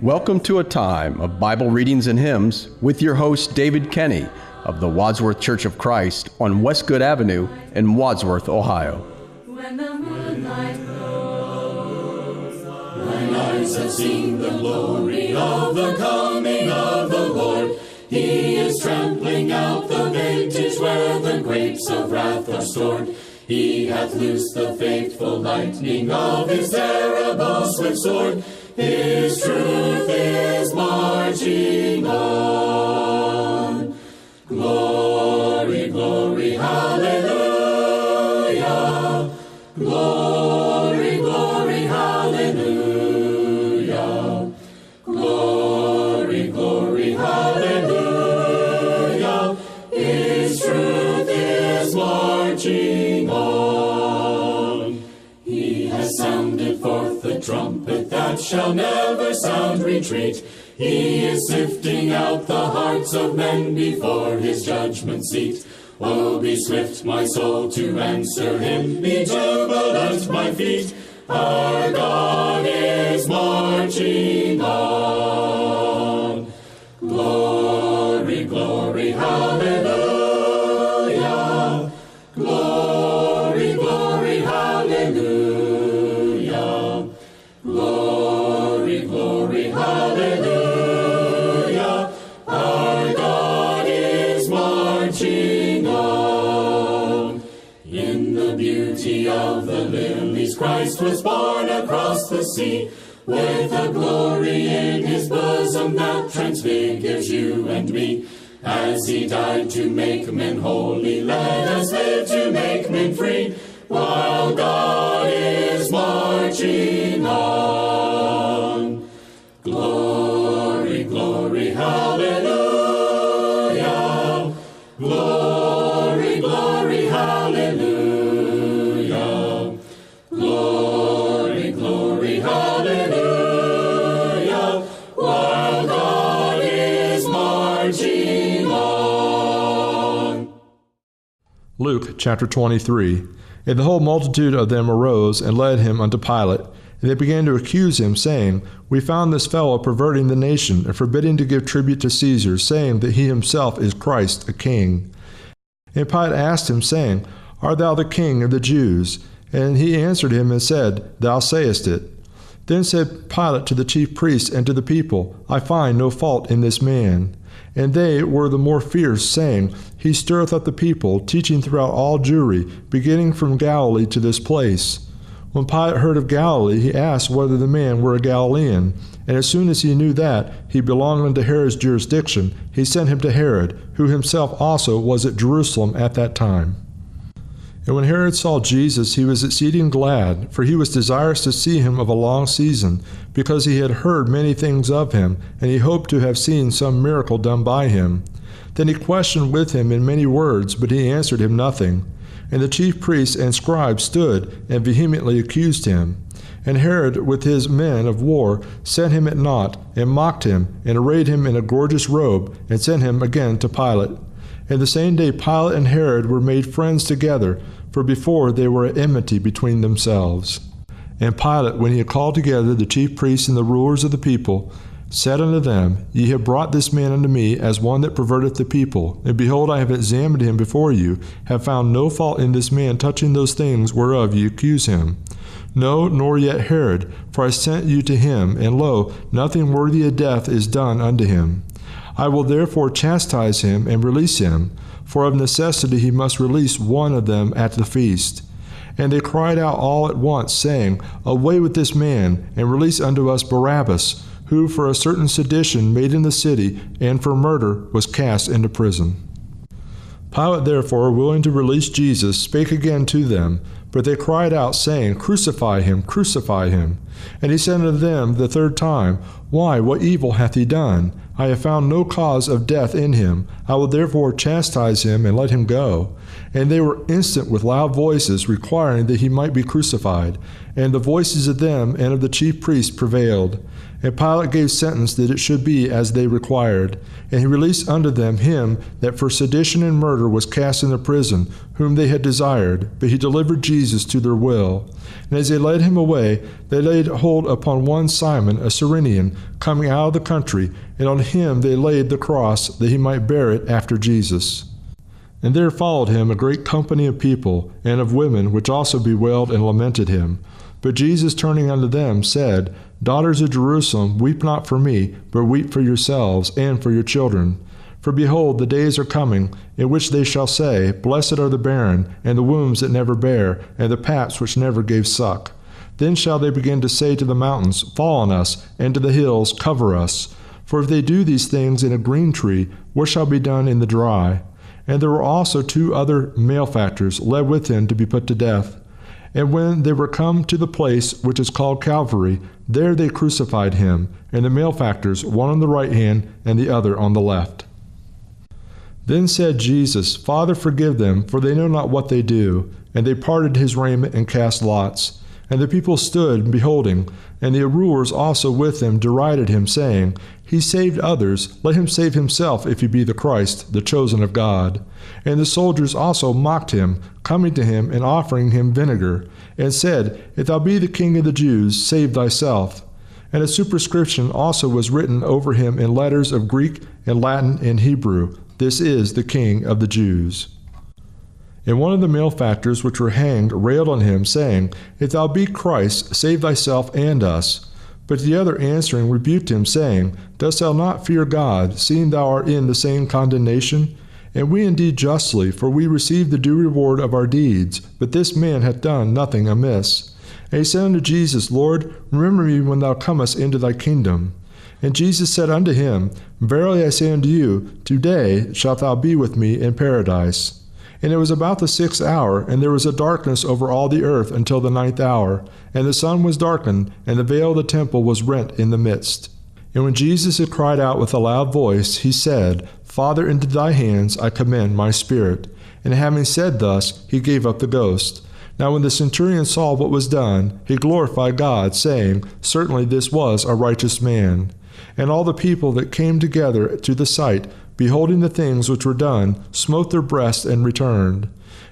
Welcome to a time of Bible readings and hymns with your host, David Kenny of the Wadsworth Church of Christ on Westgood Avenue in Wadsworth, Ohio. When the moonlight glows, when eyes have seen the glory of the coming of the Lord, He is trampling out the vintage where the grapes of wrath are stored. He hath loosed the faithful lightning of His terrible swift sword. His truth is marching on. Glory, glory, hallelujah. Glory, glory, hallelujah. Glory, glory, hallelujah. His truth is marching on. He has sounded forth the trumpet that shall never sound retreat. He is sifting out the hearts of men before His judgment seat. Oh, be swift, my soul, to answer Him. Be jubilant, my feet. Our God is marching on. Glory, glory, hallelujah. Glory, glory, hallelujah. Glory, glory, hallelujah. Our God is marching on. In the beauty of the lilies, Christ was born across the sea, with a glory in His bosom that transfigures you and me. As He died to make men holy, let us live to make men free, while God is marching on. Glory, glory, hallelujah. Glory, glory, hallelujah. Glory, glory, hallelujah. While God is marching on. Luke chapter 23. And the whole multitude of them arose and led Him unto Pilate. And they began to accuse Him, saying, We found this fellow perverting the nation, and forbidding to give tribute to Caesar, saying that he himself is Christ, a king. And Pilate asked him, saying, Art thou the king of the Jews? And he answered him and said, Thou sayest it. Then said Pilate to the chief priests and to the people, I find no fault in this man. And they were the more fierce, saying, He stirreth up the people, teaching throughout all Jewry, beginning from Galilee to this place. When Pilate heard of Galilee, he asked whether the man were a Galilean. And as soon as he knew that he belonged unto Herod's jurisdiction, he sent him to Herod, who himself also was at Jerusalem at that time. And when Herod saw Jesus, he was exceeding glad, for he was desirous to see him of a long season, because he had heard many things of him, and he hoped to have seen some miracle done by him. Then he questioned with him in many words, but he answered him nothing. And the chief priests and scribes stood and vehemently accused him. And Herod with his men of war set him at naught, and mocked him, and arrayed him in a gorgeous robe, and sent him again to Pilate. And the same day Pilate and Herod were made friends together, for before they were at enmity between themselves. And Pilate, when he had called together the chief priests and the rulers of the people, said unto them, Ye have brought this man unto me as one that perverteth the people. And behold, I have examined him before you, have found no fault in this man touching those things whereof ye accuse him. No, nor yet Herod, for I sent you to him, and lo, nothing worthy of death is done unto him. I will therefore chastise him and release him, for of necessity he must release one of them at the feast. And they cried out all at once, saying, Away with this man, and release unto us Barabbas, who for a certain sedition made in the city, and for murder was cast into prison. Pilate therefore, willing to release Jesus, spake again to them, but they cried out, saying, Crucify him, crucify him. And he said unto them the third time, Why, what evil hath he done? I have found no cause of death in him. I will therefore chastise him, and let him go. And they were instant with loud voices, requiring that he might be crucified. And the voices of them and of the chief priests prevailed. And Pilate gave sentence that it should be as they required. And he released unto them him that for sedition and murder was cast into prison, whom they had desired, but he delivered Jesus to their will. And as they led him away, they laid laid hold upon one Simon, a Cyrenian, coming out of the country, and on him they laid the cross, that he might bear it after Jesus. And there followed him a great company of people, and of women, which also bewailed and lamented him. But Jesus, turning unto them, said, Daughters of Jerusalem, weep not for me, but weep for yourselves, and for your children. For behold, the days are coming, in which they shall say, Blessed are the barren, and the wombs that never bare, and the paps which never gave suck. Then shall they begin to say to the mountains, Fall on us, and to the hills, Cover us. For if they do these things in a green tree, what shall be done in the dry? And there were also 2 other malefactors led with him to be put to death. And when they were come to the place which is called Calvary, there they crucified him, and the malefactors, one on the right hand, and the other on the left. Then said Jesus, Father, forgive them, for they know not what they do. And they parted his raiment and cast lots. And the people stood beholding, and the rulers also with them derided him, saying, He saved others, let him save himself, if he be the Christ, the chosen of God. And the soldiers also mocked him, coming to him and offering him vinegar, and said, If thou be the King of the Jews, save thyself. And a superscription also was written over him in letters of Greek and Latin and Hebrew, This is the King of the Jews. And one of the malefactors which were hanged railed on him, saying, If thou be Christ, save thyself and us. But the other answering rebuked him, saying, Dost thou not fear God, seeing thou art in the same condemnation? And we indeed justly, for we receive the due reward of our deeds, but this man hath done nothing amiss. And he said unto Jesus, Lord, remember me when thou comest into thy kingdom. And Jesus said unto him, Verily I say unto you, today shalt thou be with me in paradise. And it was about the 6th hour, and there was a darkness over all the earth until the 9th hour. And the sun was darkened, and the veil of the temple was rent in the midst. And when Jesus had cried out with a loud voice, he said, Father, into thy hands I commend my spirit. And having said thus, he gave up the ghost. Now when the centurion saw what was done, he glorified God, saying, Certainly this was a righteous man. And all the people that came together to the sight, beholding the things which were done, smote their breasts and returned.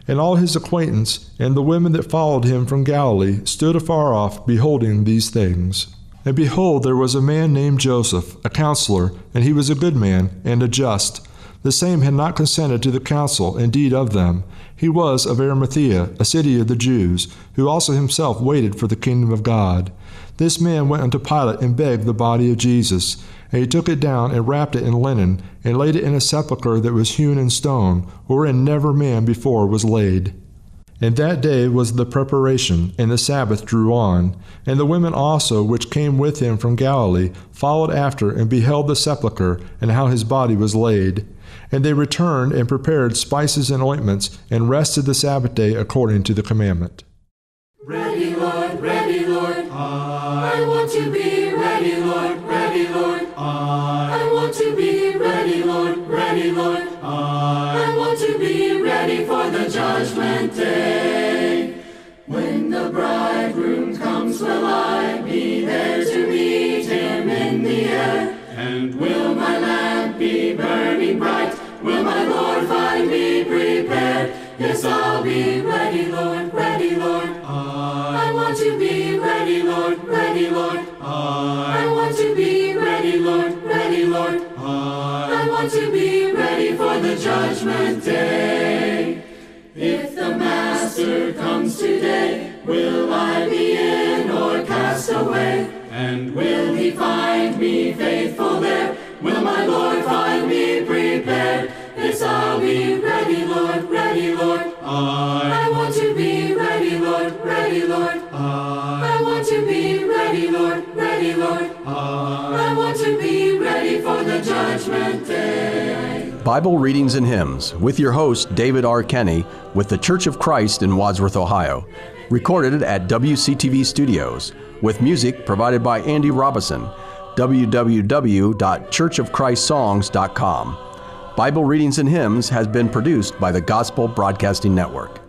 And all his acquaintance, and the women that followed him from Galilee, stood afar off, beholding these things. And behold, there was a man named Joseph, a counselor, and he was a good man, and a just. The same had not consented to the counsel, indeed, of them. He was of Arimathea, a city of the Jews, who also himself waited for the kingdom of God. This man went unto Pilate and begged the body of Jesus. And he took it down and wrapped it in linen, and laid it in a sepulchre that was hewn in stone, wherein never man before was laid. And that day was the preparation, and the Sabbath drew on. And the women also, which came with him from Galilee, followed after, and beheld the sepulchre, and how his body was laid. And they returned and prepared spices and ointments, and rested the Sabbath day according to the commandment. Ready, Lord, I want to be ready, Lord, I want to be ready, Lord, I want to be ready for the judgment day. When the bridegroom comes, will I be there to meet him in the air? And will my lamp be burning bright? Will my Lord find me prepared? Yes, I'll be ready, Lord, I want to be ready, Lord, I want to be ready, Lord, I want to be ready for the judgment day. If the Master comes today, will I be in or cast away? And will he find me faithful there? Will my Lord find me prepared? Yes, I'll be ready, Lord, I want to be ready, Lord, I want to be ready, Lord, I want to be ready for the judgment day. Bible Readings and Hymns with your host, David R. Kenny, with the Church of Christ in Wadsworth, Ohio. Recorded at WCTV Studios, with music provided by Andy Robison. www.churchofchristSongs.com. Bible Readings and Hymns has been produced by the Gospel Broadcasting Network.